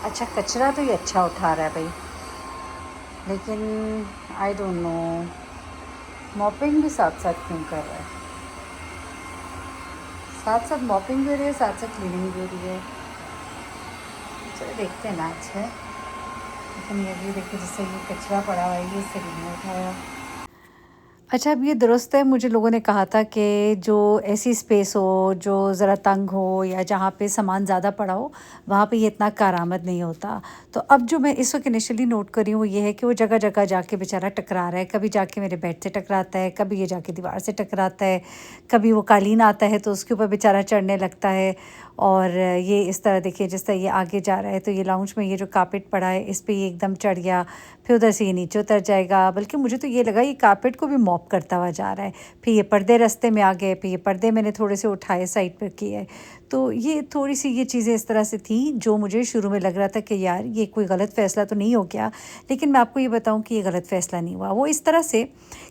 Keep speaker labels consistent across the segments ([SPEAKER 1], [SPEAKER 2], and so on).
[SPEAKER 1] अच्छा कचरा तो ये अच्छा उठा रहा है भाई, लेकिन आई डोंट नो मॉपिंग भी साथ साथ क्यों कर रहा है। साथ साथ मॉपिंग भी हो रही है, साथ साथ क्लीनिंग भी हो रही है। चलो देखते हैं मैच है। लेकिन ये भी देखिए जिससे ये कचरा पड़ा हुआ है ये इससे भी नहीं उठाया। अच्छा अब ये दुरुस्त है, मुझे लोगों ने कहा था कि जो ऐसी स्पेस हो जो ज़रा तंग हो या जहाँ पे सामान ज़्यादा पड़ा हो वहाँ पे ये इतना कारआमद नहीं होता। तो अब जो मैं इस वक्त इनिशियली नोट कर रही हूँ वो ये है कि वो जगह जगह जाके बेचारा टकरा रहा है, कभी जाके मेरे बेड से टकराता है, कभी ये जाके दीवार से टकराता है, कभी वो कालीन आता है तो उसके ऊपर बेचारा चढ़ने लगता है। और ये इस तरह देखिए जिस तरह ये आगे जा रहा है तो ये लाउंज में ये जो कारपेट पड़ा है इस पे ये एकदम चढ़ गया, फिर उधर से ये नीचे उतर जाएगा। बल्कि मुझे तो ये लगा ये कारपेट को भी मॉप करता हुआ जा रहा है। फिर ये पर्दे रास्ते में आ गए, फिर ये पर्दे मैंने थोड़े से उठाए साइड पर किए। तो ये थोड़ी सी ये चीज़ें इस तरह से थी जो मुझे शुरू में लग रहा था कि यार ये कोई गलत फ़ैसला तो नहीं हो गया। लेकिन मैं आपको ये बताऊं कि ये गलत फ़ैसला नहीं हुआ। वो इस तरह से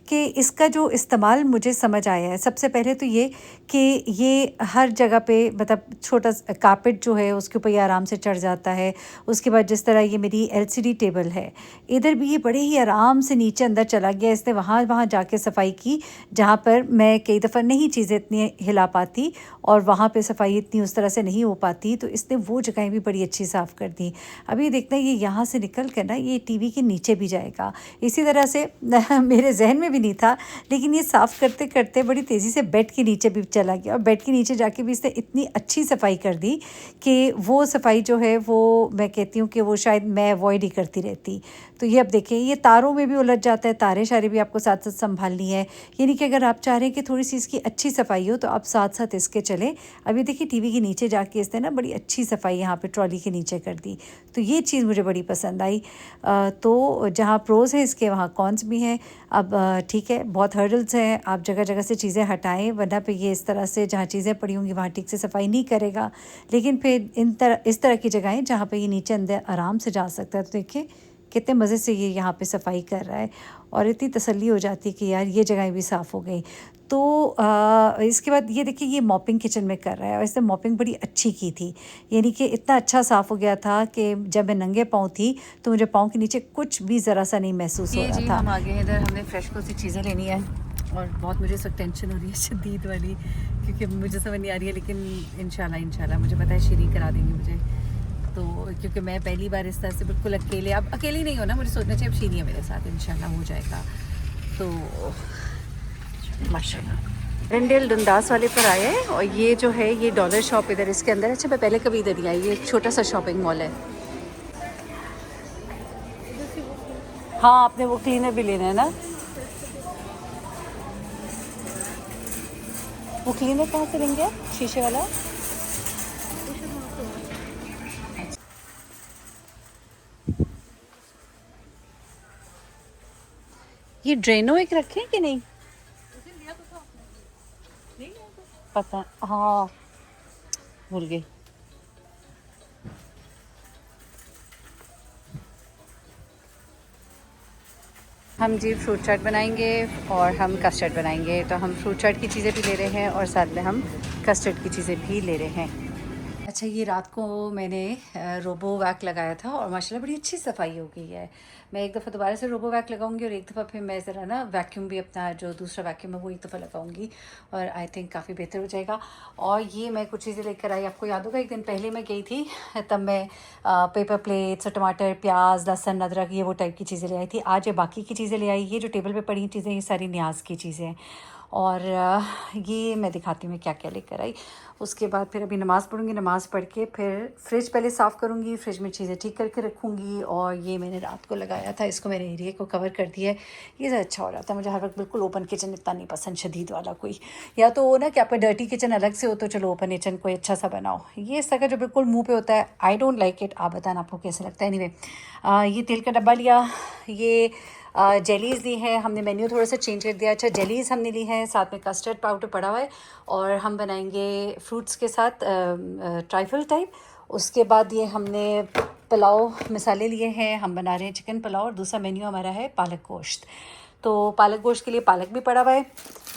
[SPEAKER 1] कि इसका जो इस्तेमाल मुझे समझ आया है। सबसे पहले तो ये कि ये हर जगह पे मतलब छोटा कारपेट जो है उसके ऊपर ये आराम से चढ़ जाता है। उसके बाद जिस तरह ये मेरी एलसीडी टेबल है, इधर भी ये बड़े ही आराम से नीचे अंदर चला गया। इसने वहाँ वहाँ जाके सफाई की जहाँ पर मैं कई दफ़ा नहीं चीज़ें इतनी हिला पाती और वहाँ पे सफाई इतनी उस तरह से नहीं हो पाती, तो इसने वो जगहें भी बड़ी अच्छी साफ़ कर दी। अभी देखते हैं ये यहाँ से निकल कर ना ये टीवी के नीचे भी जाएगा। इसी तरह से मेरे जहन में भी नहीं था, लेकिन ये साफ़ करते करते बड़ी तेज़ी से बेड के नीचे भी चला गया और बेड के नीचे जाके भी इसने इतनी अच्छी सफाई कर दी कि वो सफाई जो है वो मैं कहती हूँ कि वो शायद मैं अवॉइड ही करती रहती। तो ये अब देखिए ये तारों में भी उलझ जाता है, तारें शारे भी आपको साथ साथ संभालनी है। यानी कि अगर आप चाह रहे हैं कि थोड़ी सी इसकी अच्छी सफाई हो तो आप साथ साथ इसके चलें। अभी देखिए टीवी के नीचे जाके इसने ना बड़ी अच्छी सफाई यहाँ पे ट्रॉली के नीचे कर दी। तो ये चीज़ मुझे बड़ी पसंद आई। तो जहाँ प्रोज़ है इसके वहाँ कॉन्स भी हैं। अब ठीक है बहुत हर्डल्स हैं, आप जगह जगह से चीज़ें हटाएं वरना पे ये इस तरह से जहाँ चीज़ें पड़ी होंगी वहाँ ठीक से सफाई नहीं करेगा। लेकिन फिर इस तरह की जगहें जहाँ पे ये नीचे अंदर आराम से जा सकता है तो देखिए कितने मज़े से ये यहाँ पे सफाई कर रहा है और इतनी तसल्ली हो जाती है कि यार ये जगहें भी साफ़ हो गई। तो इसके बाद ये देखिए ये मॉपिंग किचन में कर रहा है और इसने मॉपिंग बड़ी अच्छी की थी। यानी कि इतना अच्छा साफ़ हो गया था कि जब मैं नंगे पाँव थी तो मुझे पाँव के नीचे कुछ भी ज़रा सा नहीं महसूस हो रहा था। हम आ गए हैं इधर, हमने फ्रेश को सी चीज़ें लेनी है और बहुत मुझे सब टेंशन हो रही है शदीद वाली, क्योंकि मुझे समझ नहीं आ रही है। लेकिन इंशाल्लाह मुझे पता है शीरी करा देंगी मुझे। तो क्योंकि मैं पहली बार इस तरह से बिल्कुल अकेले, अब अकेली नहीं हो ना, मुझे सोचना चाहिए अब शीरी है मेरे साथ, इंशाल्लाह हो जाएगा। तो माशाल्लाह रेंडेल डंडास वाले पर आए हैं और ये जो है ये डॉलर शॉप इधर इसके अंदर। अच्छा मैं पहले कभी इधर नहीं आई, ये एक छोटा सा शॉपिंग मॉल है। हाँ आपने वो क्लीनर भी लेना है ना, वो क्लीनर कहाँ से लेंगे आप शीशे वाला? ये ड्रेनो एक रखे हैं कि नहीं पता, हाँ भूल गई। हम जी फ्रूट चाट बनाएंगे और हम कस्टर्ड बनाएंगे। तो हम फ्रूट चाट की चीज़ें भी ले रहे हैं और साथ में हम कस्टर्ड की चीज़ें भी ले रहे हैं। अच्छा ये रात को मैंने रोबो वैक लगाया था और माशाल्लाह बड़ी अच्छी सफाई हो गई है। मैं एक दफ़ा दोबारा से रोबो वैक लगाऊंगी और एक दफ़ा फिर मैं ज़रा ना वैक्यूम भी अपना जो दूसरा वैक्यूम है वो एक दफ़ा लगाऊंगी और आई थिंक काफ़ी बेहतर हो जाएगा। और ये मैं कुछ चीज़ें लेकर आई, आपको याद होगा एक दिन पहले मैं गई थी तब मैं पेपर प्लेट्स, टमाटर, प्याज, लहसुन, अदरक ये वो टाइप की चीज़ें ले आई थी। आज ये बाकी की चीज़ें ले आई। ये जो टेबल पर पड़ी चीज़ें ये सारी न्याज की चीज़ें हैं और ये मैं दिखाती हूँ मैं क्या क्या लेकर आई। उसके बाद फिर अभी नमाज़ पढ़ूँगी, नमाज़ पढ़ के फिर फ्रिज पहले साफ़ करूँगी, फ्रिज में चीज़ें ठीक करके रखूँगी। और ये मैंने रात को लगाया था, इसको मैंने एरिया को कवर कर दिया है। ये ज़्यादा अच्छा हो रहा था। मुझे हर वक्त बिल्कुल ओपन किचन इतना नहीं पसंद शदीद वाला कोई, या तो वो ना कि आपका डर्टी किचन अलग से हो तो चलो ओपन किचन कोई अच्छा सा बनाओ। ये इस तरह का जो बिल्कुल मुँह पे होता है आई डोंट लाइक इट। आप बताना आपको कैसा लगता है। एनीवे ये तेल का डब्बा लिया, ये जेलीज़ ली है हमने, मेन्यू थोड़ा सा चेंज कर दिया। अच्छा जेलीज़ हमने ली है, साथ में कस्टर्ड पाउडर पड़ा हुआ है और हम बनाएंगे फ्रूट्स के साथ ट्राइफल टाइप। उसके बाद ये हमने पुलाव मसाले लिए हैं, हम बना रहे हैं चिकन पुलाव और दूसरा मेन्यू हमारा है पालक गोश्त। तो पालक गोश्त के लिए पालक भी पड़ा हुआ है।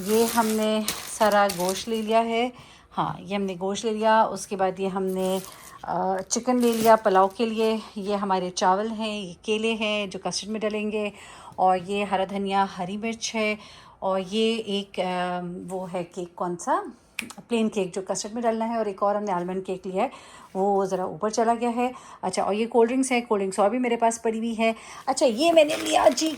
[SPEAKER 1] ये हमने सारा गोश्त ले लिया है, हाँ ये हमने गोश्त ले लिया। उसके बाद ये हमने चिकन ले लिया पुलाव के लिए। ये हमारे चावल हैं, ये केले हैं जो कस्टर्ड में डलेंगे, और ये हरा धनिया, हरी मिर्च है, और ये एक वो है केक, कौन सा, प्लेन केक जो कस्टर्ड में डालना है, और एक और हमने आलमंड केक लिया है, वो ज़रा ऊपर चला गया है। अच्छा, और ये कोल्ड ड्रिंक्स है, कोल्ड ड्रिंक्स और भी मेरे पास पड़ी हुई है। अच्छा, ये मैंने लिया जी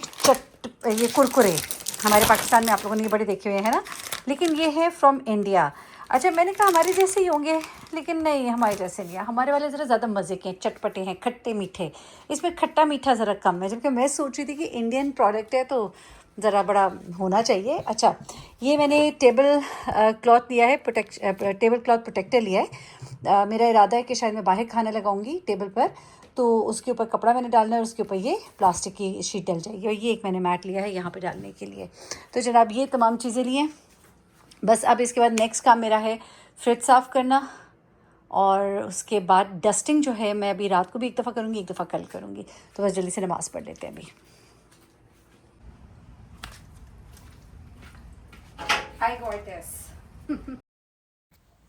[SPEAKER 1] ये कुरकुरे। हमारे पाकिस्तान में आप लोगों ने ये बड़े देखे हुए हैं ना, लेकिन ये है फ्रॉम इंडिया। अच्छा, मैंने कहा हमारे जैसे ही होंगे, लेकिन नहीं, हमारे जैसे नहीं है। हमारे वाले ज़रा ज़्यादा मज़े के हैं, चटपटे हैं, खट्टे मीठे। इसमें खट्टा मीठा ज़रा कम है, जबकि मैं सोच रही थी कि इंडियन प्रोडक्ट है तो ज़रा बड़ा होना चाहिए। अच्छा, ये मैंने टेबल क्लॉथ लिया है, टेबल क्लॉथ प्रोटेक्टर लिया है। मेरा इरादा है कि शायद मैं बाहर खाना लगाऊंगी टेबल पर, तो उसके ऊपर कपड़ा मैंने डालना है और उसके ऊपर ये प्लास्टिक की शीट डल जाएगी। और ये एक मैंने मैट लिया है यहाँ पे डालने के लिए। तो जनाब, ये तमाम चीज़ें लिए। बस अब इसके बाद नेक्स्ट काम मेरा है फ्रिज साफ़ करना, और उसके बाद डस्टिंग जो है मैं अभी रात को भी एक दफ़ा करूँगी, एक दफ़ा कल करूँगी। तो बस जल्दी से नमाज़ पढ़ लेते हैं अभी। I got this.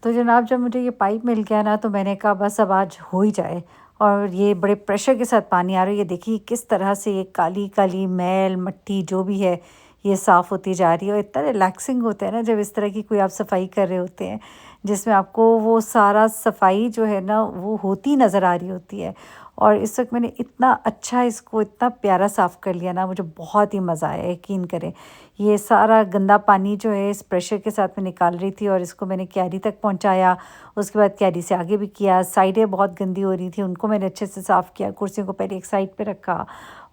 [SPEAKER 1] तो जनाब, जब मुझे ये पाइप मिल गया ना, तो मैंने कहा बस अब आज हो ही जाए। और ये बड़े प्रेशर के साथ पानी आ रहा है। ये देखिए किस तरह से ये काली काली मैल मट्टी जो भी है ये साफ़ होती जा रही है। और इतना रिलैक्सिंग होता है ना जब इस तरह की कोई आप सफाई कर रहे होते हैं, जिसमें आपको वो सारा सफाई जो है ना वो होती नज़र आ रही होती है। और इस वक्त मैंने इतना अच्छा इसको इतना प्यारा साफ़ कर लिया ना, मुझे बहुत ही मज़ा आया, यकीन करें। ये सारा गंदा पानी जो है इस प्रेशर के साथ मैं निकाल रही थी, और इसको मैंने क्यारी तक पहुंचाया। उसके बाद क्यारी से आगे भी किया। साइडें बहुत गंदी हो रही थी, उनको मैंने अच्छे से साफ़ किया। कुर्सियों को पहले एक साइड पे रखा,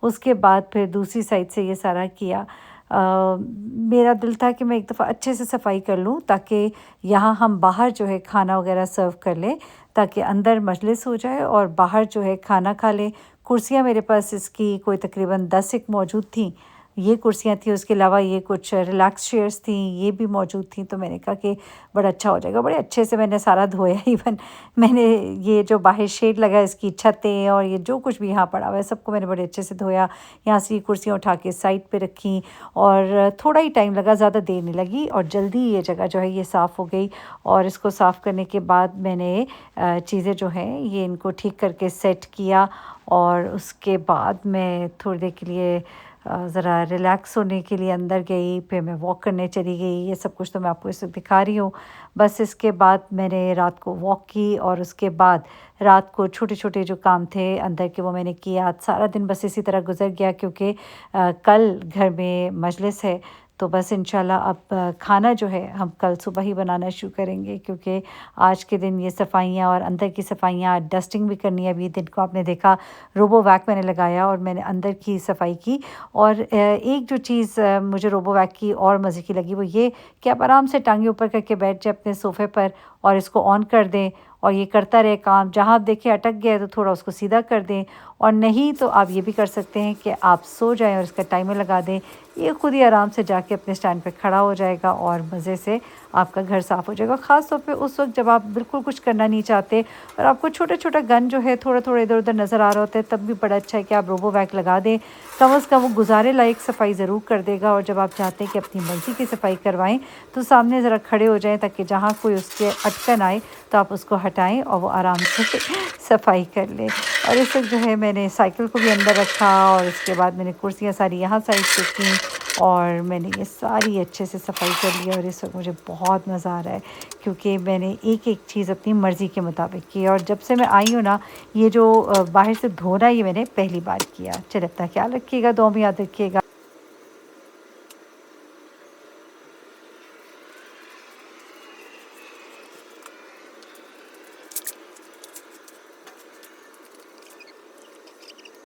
[SPEAKER 1] उसके बाद फिर दूसरी साइड से ये सारा किया। मेरा दिल था कि मैं एक दफ़ा अच्छे से सफाई कर लूँ, ताकि यहाँ हम बाहर जो है खाना वगैरह सर्व कर लें, ताकि अंदर मजलिस हो जाए और बाहर जो है खाना खा लें। कुर्सियाँ मेरे पास इसकी कोई तकरीबन 10 एक मौजूद थी। ये कुर्सियाँ थी, उसके अलावा ये कुछ रिलैक्स चेयर्स थी, ये भी मौजूद थी। तो मैंने कहा कि बड़ा अच्छा हो जाएगा। बड़े अच्छे से मैंने सारा धोया। इवन मैंने ये जो बाहर शेड लगा है इसकी छतें और ये जो कुछ भी यहाँ पड़ा हुआ है सबको मैंने बड़े अच्छे से धोया। यहाँ से ये कुर्सियाँ उठा के साइड पे रखी, और थोड़ा ही टाइम लगा, ज़्यादा देर नहीं लगी, और जल्दी ये जगह जो है ये साफ़ हो गई। और इसको साफ़ करने के बाद मैंने चीज़ें जो हैं ये इनको ठीक करके सेट किया। और उसके बाद मैं थोड़ी देर के लिए ज़रा रिलैक्स होने के लिए अंदर गई, फिर मैं वॉक करने चली गई। ये सब कुछ तो मैं आपको इस वक्त दिखा रही हूँ। बस इसके बाद मैंने रात को वॉक की, और उसके बाद रात को छोटे छोटे जो काम थे अंदर के वो मैंने किया। आज सारा दिन बस इसी तरह गुजर गया, क्योंकि कल घर में मजलिस है। तो बस इंशाल्लाह अब खाना जो है हम कल सुबह ही बनाना शुरू करेंगे, क्योंकि आज के दिन ये सफाइयाँ और अंदर की सफाइयाँ, डस्टिंग भी करनी है। अभी दिन को आपने देखा रोबो वैक मैंने लगाया और मैंने अंदर की सफाई की। और एक जो चीज़ मुझे रोबो वैक की और मज़े की लगी वो ये कि आप आराम से टांगे ऊपर करके बैठ जाए अपने सोफ़े पर और इसको ऑन कर दें, और ये करता रहे काम। जहाँ आप देखें अटक गया है तो थोड़ा उसको सीधा कर दें, और नहीं तो आप ये भी कर सकते हैं कि आप सो जाएं और इसका टाइमर लगा दें। ये खुद ही आराम से जाके अपने स्टैंड पे खड़ा हो जाएगा और मज़े से आपका घर साफ़ हो जाएगा। ख़ास तौर पे उस वक्त जब आप बिल्कुल कुछ करना नहीं चाहते और आपको छोटा छोटा गन जो है थोड़ा थोड़ा इधर उधर नज़र आ रहा होता है, तब भी बड़ा अच्छा है कि आप रोबो वैक लगा दें। कम अज़ कम वो गुजारे लायक सफाई ज़रूर कर देगा। और जब आप चाहते हैं कि अपनी मर्ज़ी की सफाई करवाएं तो सामने ज़रा खड़े हो जाएं, ताकि जहाँ कोई उसके अटकन आए तो आप उसको हटाएं और वो आराम से सफाई कर ले। और इस वक्त जो है मैंने साइकिल को भी अंदर रखा, और उसके बाद मैंने कुर्सियाँ सारी यहाँ साइड से की, और मैंने ये सारी अच्छे से सफाई कर लिया। और इस वक्त मुझे बहुत मज़ा आ रहा है, क्योंकि मैंने एक एक चीज़ अपनी मर्ज़ी के मुताबिक की। और जब से मैं आई हूँ ना, ये जो बाहर से धोना ये मैंने पहली बार किया। चलिए, अपना ख्याल रखिएगा, दुआ में याद रखिएगा।